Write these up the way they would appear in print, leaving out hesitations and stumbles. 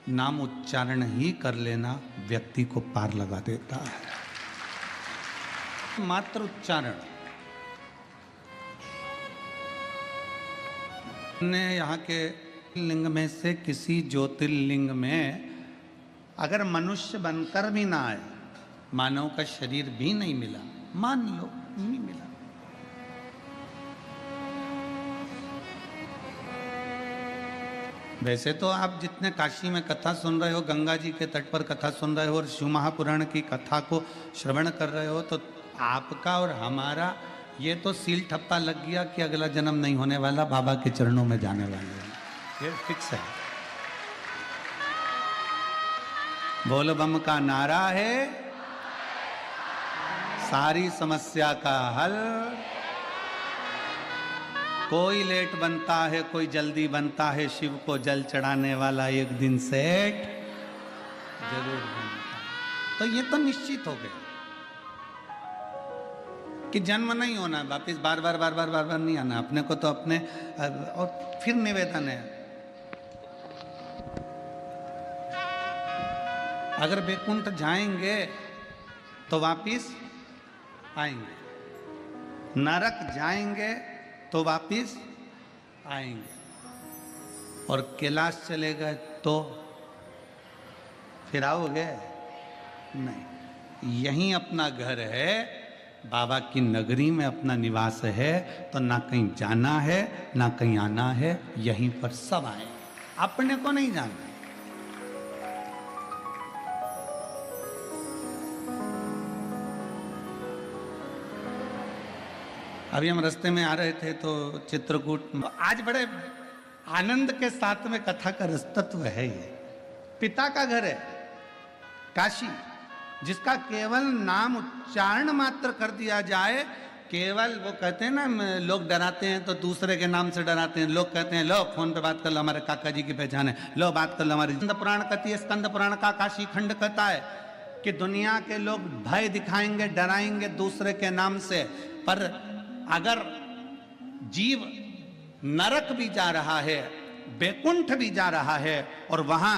नाम उच्चारण ही कर लेना व्यक्ति को पार लगा देता है। मात्र उच्चारण ने यहाँ के लिंग में से किसी ज्योतिर्लिंग में अगर मनुष्य बनकर भी ना आए, मानव का शरीर भी नहीं मिला, मान लो नहीं मिला, वैसे तो आप जितने काशी में कथा सुन रहे हो, गंगा जी के तट पर कथा सुन रहे हो और शिव महापुराण की कथा को श्रवण कर रहे हो, तो आपका और हमारा ये तो सील ठप्पा लग गया कि अगला जन्म नहीं होने वाला, बाबा के चरणों में जाने वाले हैं, ये फिक्स है। बोल बम का नारा है, सारी समस्या का हल। कोई लेट बनता है, कोई जल्दी बनता है, शिव को जल चढ़ाने वाला एक दिन सेठ जरूर बनता है। तो ये तो निश्चित हो गया कि जन्म नहीं होना है, वापिस बार बार बार बार बार बार नहीं आना अपने को। तो अपने और फिर निवेदन है, अगर बैकुंठ जाएंगे तो वापिस आएंगे, नरक जाएंगे तो वापिस आएंगे, और कैलाश चले गए तो फिर आओगे नहीं। यहीं अपना घर है, बाबा की नगरी में अपना निवास है, तो ना कहीं जाना है ना कहीं आना है, यहीं पर सब आए, अपने को नहीं जाना। अभी हम रास्ते में आ रहे थे तो चित्रकूट, आज बड़े आनंद के साथ में कथा का रसतत्व है। ये पिता का घर है काशी, जिसका केवल नाम उच्चारण मात्र कर दिया जाए, केवल वो कहते हैं ना, लोग डराते हैं तो दूसरे के नाम से डराते हैं। लोग कहते हैं लो फोन पे बात कर लो, हमारे काका जी की पहचान है, लो बात कर लो हमारी। स्कंद पुराण कहती है, स्कंद पुराण का काशी खंड कहता है कि दुनिया के लोग भय दिखाएंगे, डराएंगे दूसरे के नाम से, पर अगर जीव नरक भी जा रहा है, बैकुंठ भी जा रहा है, और वहां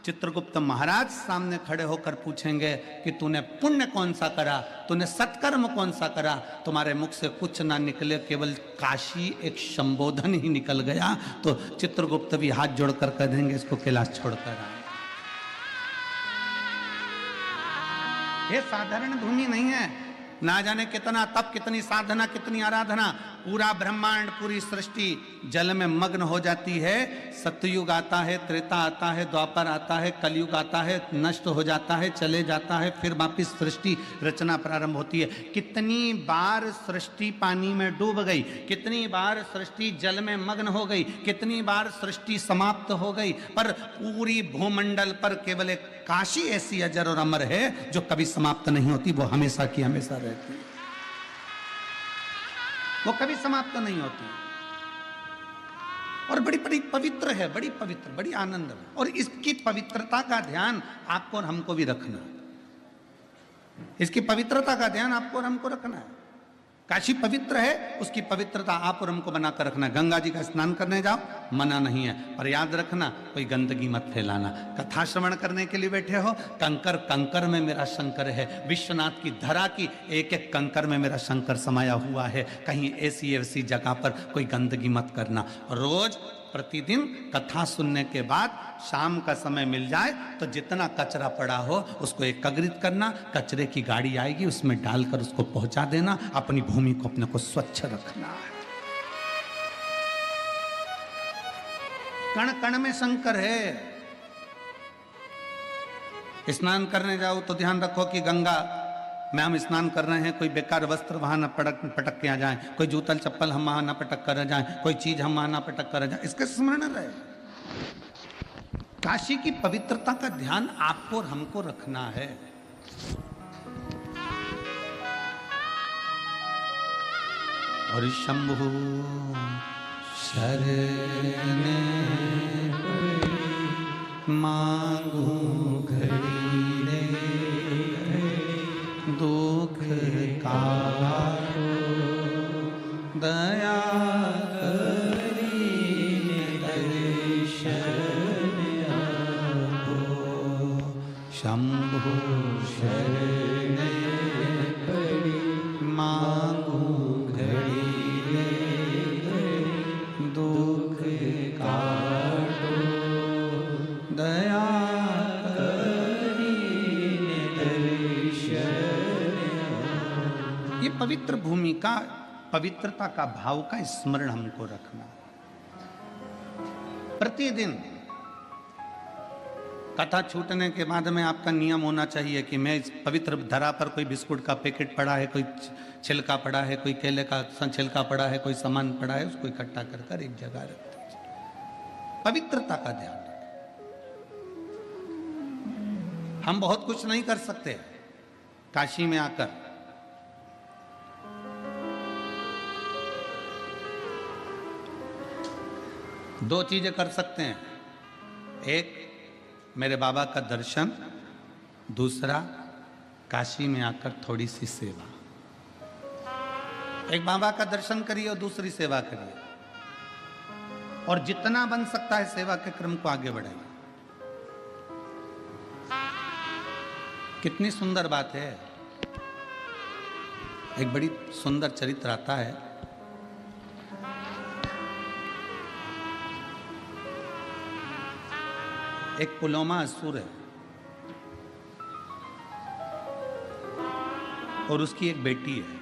चित्रगुप्त महाराज सामने खड़े होकर पूछेंगे कि तूने पुण्य कौन सा करा, तूने सत्कर्म कौन सा करा, तुम्हारे मुख से कुछ ना निकले, केवल काशी एक संबोधन ही निकल गया, तो चित्रगुप्त भी हाथ जोड़कर कह देंगे इसको कैलाश छोड़कर आए। ये साधारण भूमि नहीं है, ना जाने कितना तप, कितनी साधना, कितनी आराधना, पूरा ब्रह्मांड, पूरी सृष्टि जल में मग्न हो जाती है। सतयुग आता है, त्रेता आता है, द्वापर आता है, कलयुग आता है, नष्ट हो जाता है, चले जाता है, फिर वापिस सृष्टि रचना प्रारंभ होती है। कितनी बार सृष्टि पानी में डूब गई, कितनी बार सृष्टि जल में मग्न हो गई, कितनी बार सृष्टि समाप्त हो गई, पर पूरी भूमंडल पर केवल एक काशी ऐसी अजर और अमर है जो कभी समाप्त नहीं होती, वो हमेशा की हमेशा रहती है, वो कभी समाप्त नहीं होती, और बड़ी बड़ी पवित्र है, बड़ी पवित्र, बड़ी आनंद है। और इसकी पवित्रता का ध्यान आपको और हमको भी रखना है, इसकी पवित्रता का ध्यान आपको और हमको रखना है। काशी पवित्र है, उसकी पवित्रता आप और हमको बनाकर रखना। गंगा जी का स्नान करने जाओ, मना नहीं है, पर याद रखना कोई गंदगी मत फैलाना। कथा श्रवण करने के लिए बैठे हो, कंकर कंकर में मेरा शंकर है, विश्वनाथ की धरा की एक एक कंकर में मेरा शंकर समाया हुआ है, कहीं ऐसी ऐसी जगह पर कोई गंदगी मत करना। रोज प्रतिदिन कथा सुनने के बाद शाम का समय मिल जाए तो जितना कचरा पड़ा हो उसको एकत्रित करना, कचरे की गाड़ी आएगी उसमें डालकर उसको पहुंचा देना, अपनी भूमि को अपने को स्वच्छ रखना है। कण कण में शंकर है। स्नान करने जाओ तो ध्यान रखो कि गंगा में हम स्नान कर रहे हैं, कोई बेकार वस्त्र वहां न पटक के आ जाए, कोई जूतल चप्पल हम वहां न पटक कर जाए, कोई चीज हम वहां न पटक कर जाए, इसके स्मरण रहे। काशी की पवित्रता का ध्यान आपको और हमको रखना है। और शंभु शरण मांगू घड़ी रे, दुख काटो दया करी दर्शन शंभो शरण पड़ी मांगू घड़ी दुख काटो दया करीने दर्शन। ये पवित्र भूमि का, पवित्रता का भाव का स्मरण हमको रखना। प्रतिदिन कथा छूटने के बाद में आपका नियम होना चाहिए कि मैं इस पवित्र धरा पर कोई बिस्कुट का पैकेट पड़ा है, कोई छिलका पड़ा है, कोई केले का छिलका पड़ा है, कोई सामान पड़ा है, उसको इकट्ठा कर कर एक जगह रख दीजिए। पवित्रता का ध्यान रखें। हम बहुत कुछ नहीं कर सकते काशी में आकर। दो चीजें कर सकते हैं, एक मेरे बाबा का दर्शन, दूसरा काशी में आकर थोड़ी सी सेवा। एक बाबा का दर्शन करिए और दूसरी सेवा करिए, और जितना बन सकता है सेवा के क्रम को आगे बढ़ाइए। कितनी सुंदर बात है। एक बड़ी सुंदर चरित्र आता है। एक पुलोमा असुर है और उसकी एक बेटी है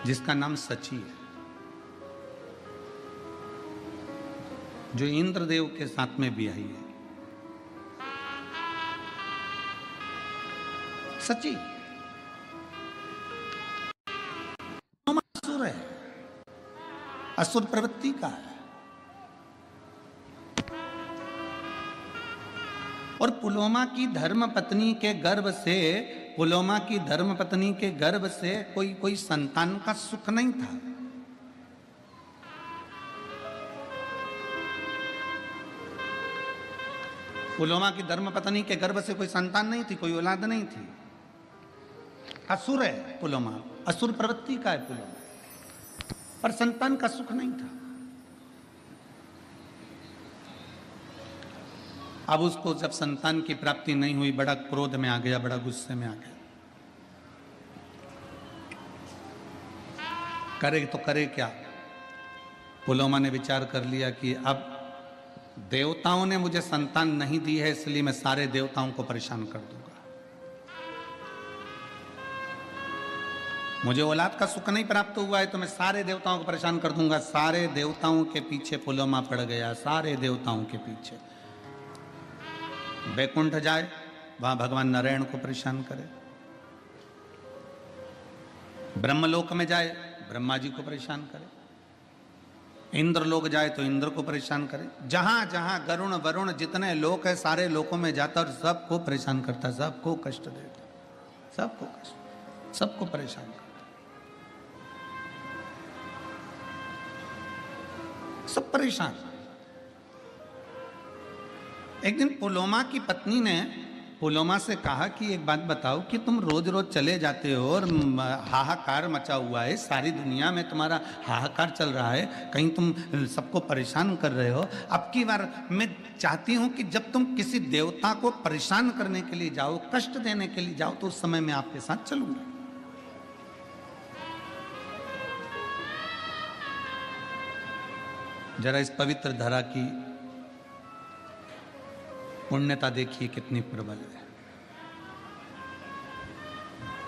जिसका नाम सची है, जो इंद्रदेव के साथ में भी आई है। सची असुर है, असुर प्रवृत्ति का है। और पुलोमा की धर्म पत्नी के गर्भ से, पुलोमा की धर्म पत्नी के गर्भ से कोई संतान का सुख नहीं था। पुलोमा की धर्म पत्नी के गर्भ से कोई संतान नहीं थी, कोई औलाद नहीं थी। असुर है पुलोमा, असुर प्रवृत्ति का है पुलोमा, पर संतान का सुख नहीं था। अब उसको जब संतान की प्राप्ति नहीं हुई, बड़ा क्रोध में आ गया, बड़ा गुस्से में आ गया। करे तो करे क्या? पुलोमा ने विचार कर लिया कि अब देवताओं ने मुझे संतान नहीं दी है, इसलिए मैं सारे देवताओं को परेशान कर दूंगा। मुझे औलाद का सुख नहीं प्राप्त हुआ है तो मैं सारे देवताओं को परेशान कर दूंगा। सारे देवताओं के पीछे पुलोमा पड़ गया, सारे देवताओं के पीछे। बैकुंठ जाए, वहां भगवान नारायण को परेशान करे। ब्रह्मलोक में जाए, ब्रह्मा जी को परेशान करे। इंद्र लोक जाए तो इंद्र को परेशान करे। जहां जहां गरुण वरुण जितने लोक है, सारे लोकों में जाता और सबको परेशान करता, सबको कष्ट देता, सबको कष्ट, सबको परेशान करता, सब परेशान। एक दिन पुलोमा की पत्नी ने पुलोमा से कहा कि एक बात बताओ कि तुम रोज रोज चले जाते हो और हाहाकार मचा हुआ है, सारी दुनिया में तुम्हारा हाहाकार चल रहा है, कहीं तुम सबको परेशान कर रहे हो। अब की बार मैं चाहती हूं कि जब तुम किसी देवता को परेशान करने के लिए जाओ, कष्ट देने के लिए जाओ, तो उस समय मैं आपके साथ चलूंगा। जरा इस पवित्र धरा की पुण्यता देखिए कितनी प्रबल है।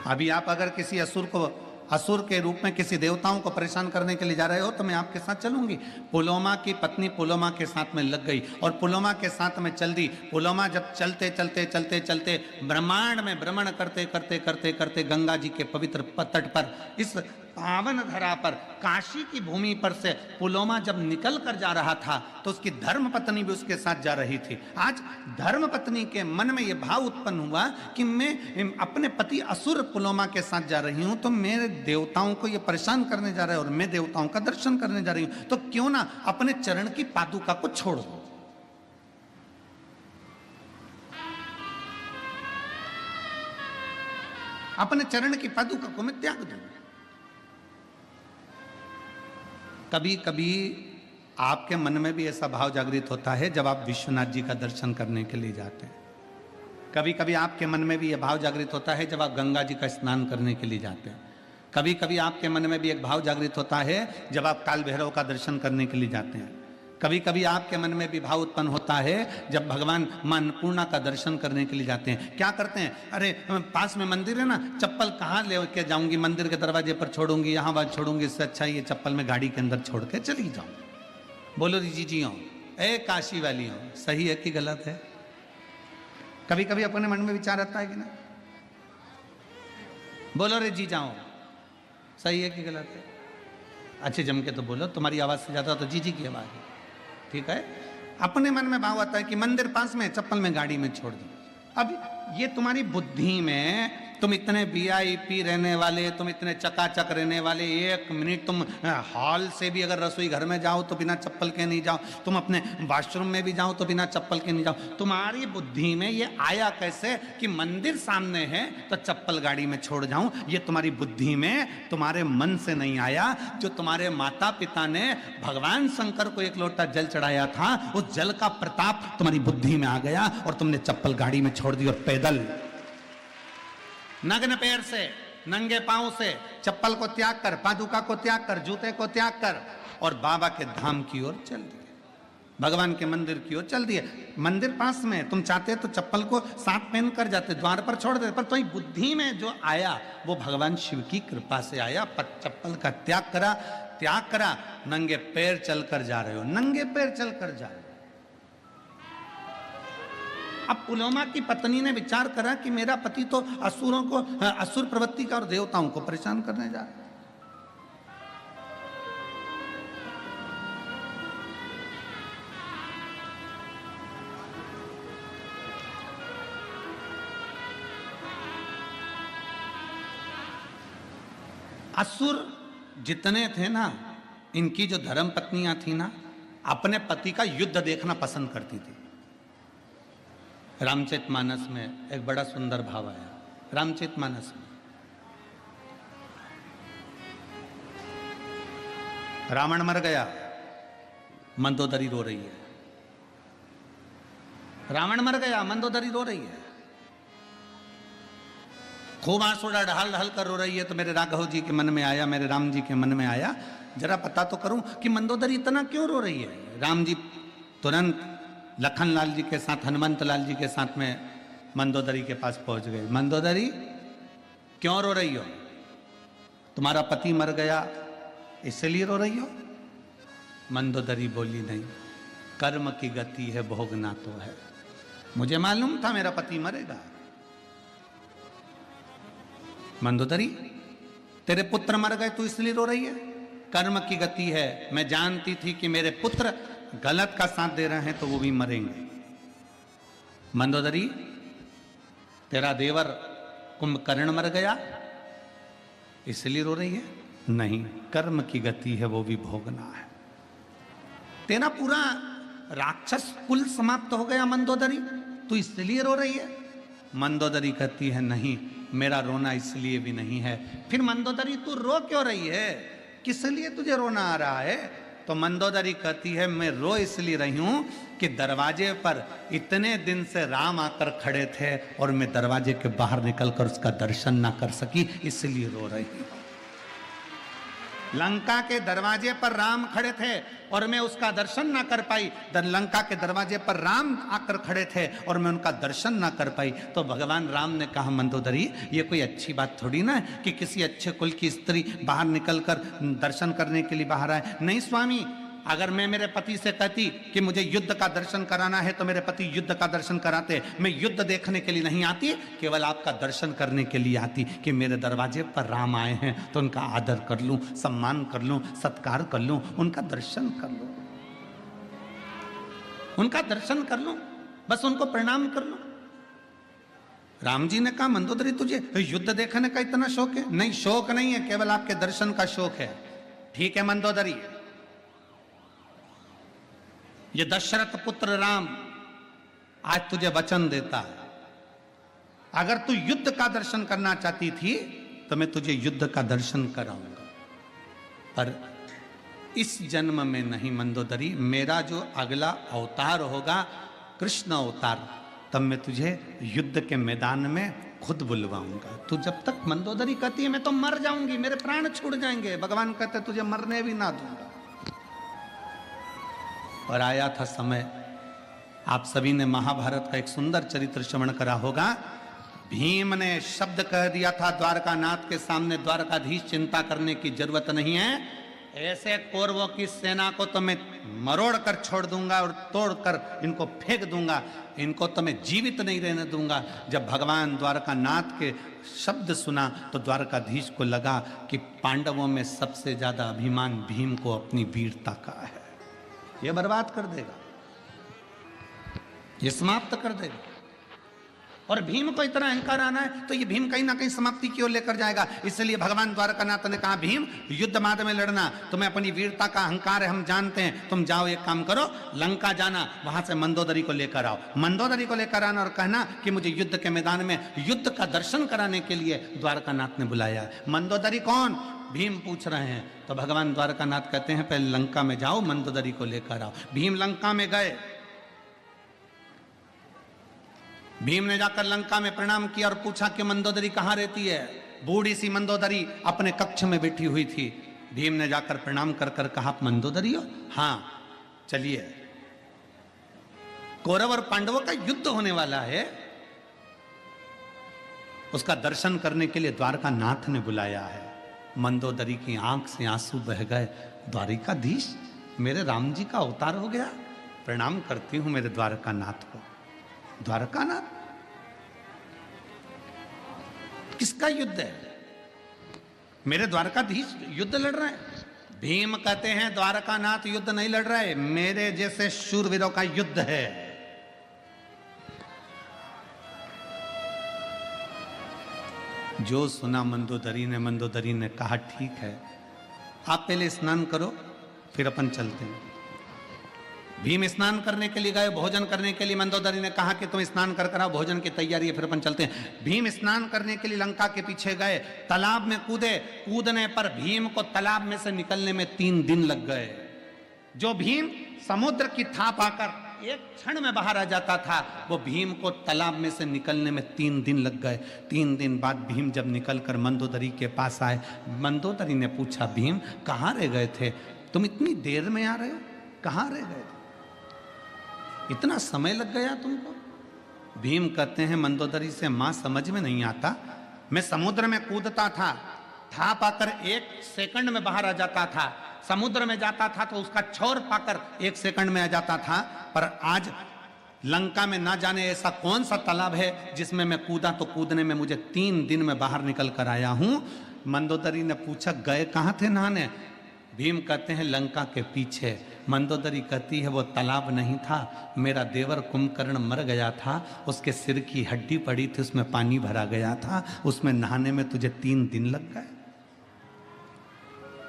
अभी आप अगर किसी असुर के रूप में किसी देवताओं को परेशान करने के लिए जा रहे हो तो मैं आपके साथ चलूंगी। पुलोमा की पत्नी पुलोमा के साथ में लग गई और पुलोमा के साथ में चल दी। पुलोमा जब चलते चलते चलते चलते ब्रह्मांड में भ्रमण करते करते करते करते गंगा जी के पवित्र तट पर, इस पावन धरा पर, काशी की भूमि पर से पुलोमा जब निकल कर जा रहा था तो उसकी धर्म पत्नी भी उसके साथ जा रही थी। आज धर्म पत्नी के मन में यह भाव उत्पन्न हुआ कि मैं अपने पति असुर पुलोमा के साथ जा रही हूं, तो मेरे देवताओं को ये परेशान करने जा रहा है और मैं देवताओं का दर्शन करने जा रही हूं, तो क्यों ना अपने चरण की पादुका को छोड़ दो। अपने चरण की पादुका को मैं त्याग दूं। कभी कभी आपके मन में भी ऐसा भाव जागृत होता है जब आप विश्वनाथ जी का दर्शन करने के लिए जाते हैं। कभी कभी आपके मन में भी यह भाव जागृत होता है जब आप गंगा जी का स्नान करने के लिए जाते हैं। कभी कभी आपके मन में भी एक भाव जागृत होता है जब आप काल भैरव का दर्शन करने के लिए जाते हैं। कभी कभी आपके मन में भी भाव उत्पन्न होता है जब भगवान मां अन्नपूर्णा का दर्शन करने के लिए जाते हैं। क्या करते हैं, अरे पास में मंदिर है ना, चप्पल कहाँ ले के जाऊंगी, मंदिर के दरवाजे पर छोड़ूंगी, यहाँ बात छोड़ूंगी, इससे अच्छा ये चप्पल में गाड़ी के अंदर छोड़ के चली जाऊं। बोलो री जी हो, ए काशी वाली हो, सही है कि गलत है? कभी कभी अपने मन में विचार आता है कि ना? बोलो रे जी जाओ, सही है कि गलत है? अच्छे जम के तो बोलो, तुम्हारी आवाज से ज्यादा तो जी जी की आवाज है। ठीक है, अपने मन में भाव आता है कि मंदिर पास में, चप्पल में गाड़ी में छोड़ दो। अब ये तुम्हारी बुद्धि में, तुम इतने वीआईपी रहने वाले, तुम इतने चकाचक रहने वाले, एक मिनट तुम हॉल से भी अगर रसोई घर में जाओ तो बिना चप्पल के नहीं जाओ, तुम अपने वॉशरूम में भी जाओ तो बिना चप्पल के नहीं जाओ। तुम्हारी बुद्धि में ये आया कैसे कि मंदिर सामने है तो चप्पल गाड़ी में छोड़ जाऊं? ये तुम्हारी बुद्धि में, तुम्हारे मन से नहीं आया। जो तुम्हारे माता पिता ने भगवान शंकर को एक लोटा जल चढ़ाया था, उस जल का प्रताप तुम्हारी बुद्धि में आ गया और तुमने चप्पल गाड़ी में छोड़ दी और पैदल नग्न पैर से, नंगे पांव से, चप्पल को त्याग कर, पादुका को त्याग कर, जूते को त्याग कर और बाबा के धाम की ओर चल दिए, भगवान के मंदिर की ओर चल दिए। मंदिर पास में, तुम चाहते तो चप्पल को साथ पहन कर जाते, द्वार पर छोड़ देते, पर तुम्हारी बुद्धि में जो आया वो भगवान शिव की कृपा से आया। पर चप्पल का त्याग करा, नंगे पैर चलकर जा रहे हो, नंगे पैर चलकर जा रहे हो। अब पुलोमा की पत्नी ने विचार करा कि मेरा पति तो असुरों को, असुर प्रवृत्ति का और देवताओं को परेशान करने जा रहा है। असुर जितने थे ना, इनकी जो धर्म पत्नियां थी ना, अपने पति का युद्ध देखना पसंद करती थी। रामचरितमानस में एक बड़ा सुंदर भाव आया। रामचरितमानस में रावण मर गया, मंदोदरी रो रही है। रावण मर गया, मंदोदरी रो रही है, खूब आंसू ढाल ढाल कर रो रही है। तो मेरे राघव जी के मन में आया, मेरे राम जी के मन में आया, जरा पता तो करूं कि मंदोदरी इतना क्यों रो रही है। राम जी तुरंत लखन लाल जी के साथ, हनुमंत लाल जी के साथ में मंदोदरी के पास पहुंच गए। मंदोदरी क्यों रो रही हो? तुम्हारा पति मर गया इसलिए रो रही हो? मंदोदरी बोली नहीं, कर्म की गति है, भोगना तो है। मुझे मालूम था मेरा पति मरेगा। मंदोदरी, तेरे पुत्र मर गए तू इसलिए रो रही है? कर्म की गति है, मैं जानती थी कि मेरे पुत्र गलत का साथ दे रहे हैं तो वो भी मरेंगे। मंदोदरी, तेरा देवर कुंभकर्ण मर गया इसलिए रो रही है? नहीं, कर्म की गति है, वो भी भोगना है। तेरा पूरा राक्षस कुल समाप्त हो गया मंदोदरी, तू इसलिए रो रही है? मंदोदरी कहती है नहीं, मेरा रोना इसलिए भी नहीं है। फिर मंदोदरी तू रो क्यों रही है? किस लिए तुझे रोना आ रहा है? तो मंदोदरी कहती है मैं रो इसलिए रही हूं कि दरवाजे पर इतने दिन से राम आकर खड़े थे और मैं दरवाजे के बाहर निकलकर उसका दर्शन ना कर सकी, इसलिए रो रही हूं। लंका के दरवाजे पर राम खड़े थे और मैं उसका दर्शन ना कर पाई। लंका के दरवाजे पर राम आकर खड़े थे और मैं उनका दर्शन ना कर पाई। तो भगवान राम ने कहा मंदोदरी, ये कोई अच्छी बात थोड़ी ना है कि किसी अच्छे कुल की स्त्री बाहर निकलकर दर्शन करने के लिए बाहर आए। नहीं स्वामी, अगर मैं मेरे पति से कहती कि मुझे युद्ध का दर्शन कराना है तो मेरे पति युद्ध का दर्शन कराते। मैं युद्ध देखने के लिए नहीं आती, केवल आपका दर्शन करने के लिए आती कि मेरे दरवाजे पर राम आए हैं तो उनका आदर कर लूं, सम्मान कर लूं, सत्कार कर लूं, उनका दर्शन कर लूं, उनका दर्शन कर लूं, बस उनको प्रणाम कर लूं। राम जी ने कहा मंदोदरी तुझे युद्ध देखने का इतना शौक है? नहीं, शौक नहीं है, केवल आपके दर्शन का शौक है। ठीक है मंदोदरी, ये दशरथ पुत्र राम आज तुझे वचन देता है, अगर तू युद्ध का दर्शन करना चाहती थी तो मैं तुझे युद्ध का दर्शन कराऊंगा, पर इस जन्म में नहीं मंदोदरी, मेरा जो अगला अवतार होगा कृष्ण अवतार, तब मैं तुझे युद्ध के मैदान में खुद बुलवाऊंगा। तू जब तक मंदोदरी कहती है मैं तो मर जाऊंगी, मेरे प्राण छूट जाएंगे, भगवान कहते तुझे मरने भी ना दूंगा। और आया था समय, आप सभी ने महाभारत का एक सुंदर चरित्र श्रवण करा होगा। भीम ने शब्द कह दिया था द्वारकानाथ के सामने, द्वारकाधीश चिंता करने की जरूरत नहीं है, ऐसे कौरवों की सेना को तो मैं मरोड़ कर छोड़ दूंगा और तोड़कर इनको फेंक दूंगा, इनको तो मैं जीवित नहीं रहने दूंगा। जब भगवान द्वारकानाथ के शब्द सुना तो द्वारकाधीश को लगा कि पांडवों में सबसे ज्यादा अभिमान भीम को अपनी वीरता का है, यह बर्बाद कर देगा, यह समाप्त कर देगा। और भीम को इतना अहंकार आना है तो ये भीम कहीं ना कहीं समाप्ति की ओर लेकर जाएगा। इसलिए भगवान द्वारकानाथ ने कहा भीम युद्ध मार्ग में लड़ना, तुम्हें अपनी वीरता का अहंकार है, हम जानते हैं, तुम जाओ एक काम करो, लंका जाना, वहां से मंदोदरी को लेकर आओ। मंदोदरी को लेकर आना और कहना कि मुझे युद्ध के मैदान में युद्ध का दर्शन कराने के लिए द्वारकानाथ ने बुलाया। मंदोदरी कौन? भीम पूछ रहे हैं। तो भगवान द्वारकानाथ कहते हैं पहले लंका में जाओ, मंदोदरी को लेकर आओ। भीम लंका में गए। भीम ने जाकर लंका में प्रणाम किया और पूछा कि मंदोदरी कहां रहती है। बूढ़ी सी मंदोदरी अपने कक्ष में बैठी हुई थी। भीम ने जाकर प्रणाम कर कर कहा मंदोदरी हो? हाँ, चलिए, कौरव और पांडवों का युद्ध होने वाला है, उसका दर्शन करने के लिए द्वारकानाथ ने बुलाया है। मंदोदरी की आंख से आंसू बह गए। द्वारिकाधीश, मेरे राम जी का अवतार हो गया, प्रणाम करती हूं मेरे द्वारकानाथ को। द्वारकानाथ? किसका युद्ध है? मेरे द्वारकाधीश युद्ध लड़ रहे हैं। भीम कहते हैं द्वारकानाथ युद्ध नहीं लड़ रहे, मेरे जैसे शूरवीरों का युद्ध है। जो सुना मंदोदरी ने कहा ठीक है, आप पहले स्नान करो फिर अपन चलते हैं। भीम स्नान करने के लिए गए, भोजन करने के लिए। मंदोदरी ने कहा कि तुम स्नान कर कर आओ, भोजन की तैयारी है, फिर अपन चलते हैं। भीम स्नान करने के लिए लंका के पीछे गए, तालाब में कूदे। कूदने पर भीम को तालाब में से निकलने में 3 दिन लग गए। जो भीम समुद्र की थाप आकर एक क्षण में बाहर आ जाता था, वो भीम को तालाब में से निकलने में 3 दिन लग गए। 3 दिन बाद भीम जब निकलकर मंदोदरी के पास आए, मंदोदरी ने पूछा भीम कहाँ रह गए थे, तुम इतनी देर में आ रहे हो, कहाँ रह गए थे, इतना समय लग गया तुमको? भीम कहते हैं मंदोदरी से मां समझ में नहीं आता, मैं समुद्र में कूदता था, थाप आकर 1 सेकंड में बाहर आ जाता था, समुद्र में जाता था तो उसका छोर पाकर 1 सेकंड में आ जाता था, पर आज लंका में ना जाने ऐसा कौन सा तालाब है जिसमें मैं कूदा तो कूदने में मुझे 3 दिन में बाहर निकल कर आया हूं। मंदोदरी ने पूछा गए कहां थे नहाने? भीम कहते हैं लंका के पीछे। मंदोदरी कहती है वो तालाब नहीं था, मेरा देवर कुंभकर्ण मर गया था, उसके सिर की हड्डी पड़ी थी, उसमें पानी भरा गया था, उसमें नहाने में तुझे 3 दिन लग गए।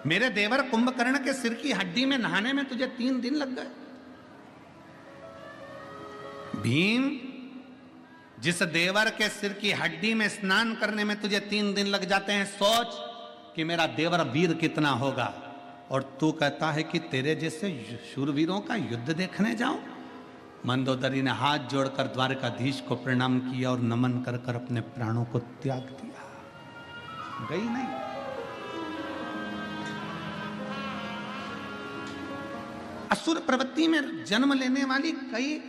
मेरे देवर कुंभकर्ण के सिर की हड्डी में नहाने में तुझे 3 दिन लग गए। भीम, जिस देवर के सिर की हड्डी में स्नान करने में तुझे 3 दिन लग जाते हैं, सोच कि मेरा देवर वीर कितना होगा, और तू कहता है कि तेरे जैसे शूरवीरों का युद्ध देखने जाऊं। मंदोदरी ने हाथ जोड़कर द्वारकाधीश को प्रणाम किया और नमन कर कर अपने प्राणों को त्याग दिया, गई नहीं। असुर प्रवृत्ति में जन्म लेने वाली कई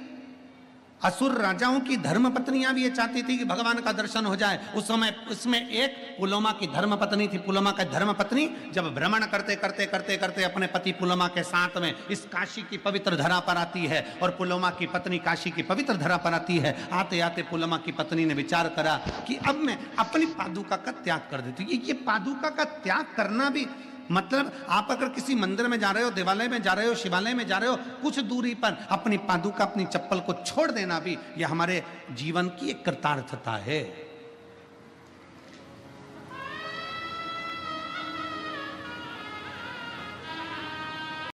असुर राजाओं की धर्म पत्नियां भी ये चाहती थी कि भगवान का दर्शन हो जाए। उस समय उसमें एक पुलोमा की धर्म पत्नी थी। पुलोमा की धर्म पत्नी जब भ्रमण करते करते करते करते अपने पति पुलोमा के साथ में इस काशी की पवित्र धरा पर आती है, और पुलोमा की पत्नी काशी की पवित्र धरा पर आती है। आते आते पुलोमा की पत्नी ने विचार करा कि अब मैं अपनी पादुका का त्याग कर देती हूँ। ये पादुका का त्याग करना भी मतलब, आप अगर किसी मंदिर में जा रहे हो, देवालय में जा रहे हो, शिवालय में जा रहे हो, कुछ दूरी पर अपनी पादुका, अपनी चप्पल को छोड़ देना भी यह हमारे जीवन की एक कृतार्थता है।